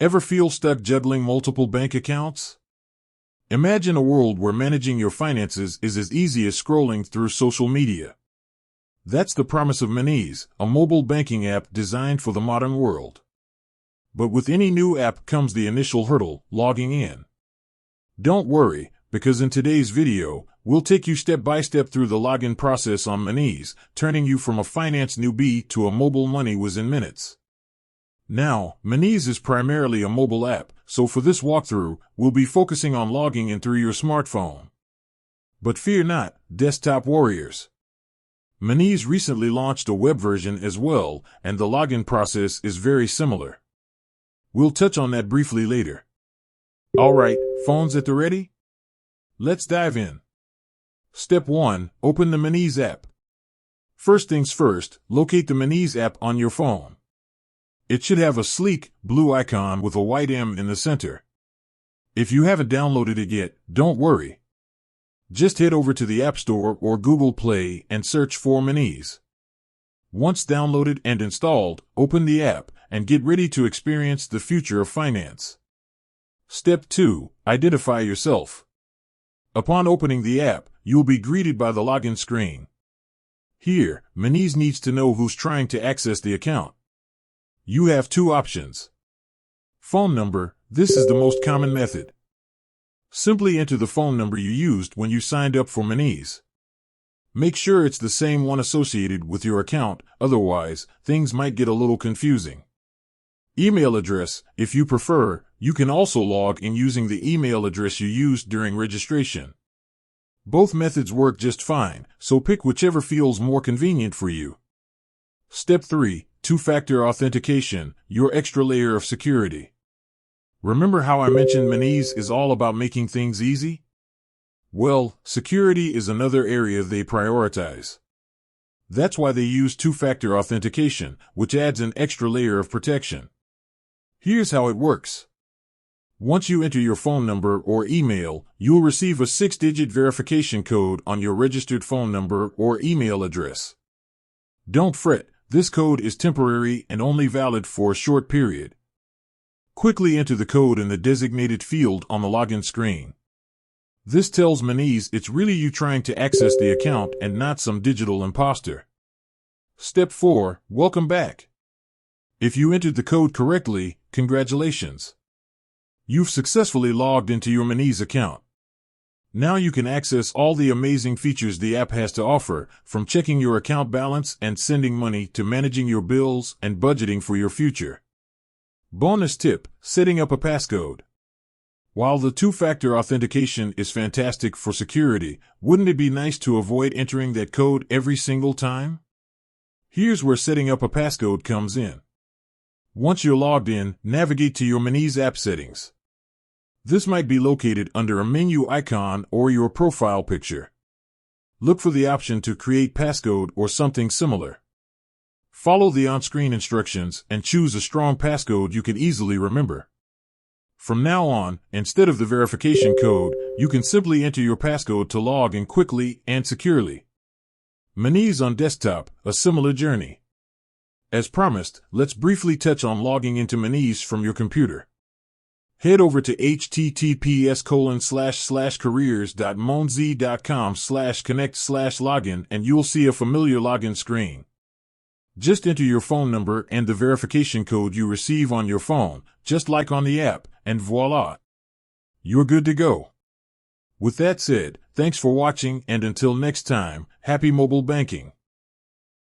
Ever feel stuck juggling multiple bank accounts? Imagine a world where managing your finances is as easy as scrolling through social media. That's the promise of Monese, a mobile banking app designed for the modern world. But with any new app comes the initial hurdle, logging in. Don't worry, because in today's video, we'll take you step by step through the login process on Monese, turning you from a finance newbie to a mobile money whiz in minutes. Now, Monese is primarily a mobile app, so for this walkthrough, we'll be focusing on logging in through your smartphone. But fear not, desktop warriors. Monese recently launched a web version as well, and the login process is very similar. We'll touch on that briefly later. Alright, phones at the ready? Let's dive in. Step 1. Open the Monese app. First things first, locate the Monese app on your phone. It should have a sleek, blue icon with a white M in the center. If you haven't downloaded it yet, don't worry. Just head over to the App Store or Google Play and search for Monese. Once downloaded and installed, open the app and get ready to experience the future of finance. Step 2. Identify yourself. Upon opening the app, you'll be greeted by the login screen. Here, Monese needs to know who's trying to access the account. You have two options. Phone number. This is the most common method. Simply enter the phone number you used when you signed up for Monese. Make sure it's the same one associated with your account, otherwise, things might get a little confusing. Email address. If you prefer, you can also log in using the email address you used during registration. Both methods work just fine, so pick whichever feels more convenient for you. Step 3. Two-factor authentication, your extra layer of security. Remember how I mentioned Monese is all about making things easy? Well, security is another area they prioritize. That's why they use two-factor authentication, which adds an extra layer of protection. Here's how it works. Once you enter your phone number or email, you'll receive a 6-digit verification code on your registered phone number or email address. Don't fret. This code is temporary and only valid for a short period. Quickly enter the code in the designated field on the login screen. This tells Monese it's really you trying to access the account and not some digital imposter. Step 4. Welcome back. If you entered the code correctly, congratulations. You've successfully logged into your Monese account. Now you can access all the amazing features the app has to offer, from checking your account balance and sending money to managing your bills and budgeting for your future. Bonus tip, setting up a passcode. While the two-factor authentication is fantastic for security, wouldn't it be nice to avoid entering that code every single time? Here's where setting up a passcode comes in. Once you're logged in, navigate to your Monese app settings. This might be located under a menu icon or your profile picture. Look for the option to create passcode or something similar. Follow the on-screen instructions and choose a strong passcode you can easily remember. From now on, instead of the verification code, you can simply enter your passcode to log in quickly and securely. Monese on desktop, a similar journey. As promised, let's briefly touch on logging into Monese from your computer. Head over to https://careers.monze.com/connect/login and you'll see a familiar login screen. Just enter your phone number and the verification code you receive on your phone, just like on the app, and voila! You're good to go. With that said, thanks for watching and until next time, happy mobile banking.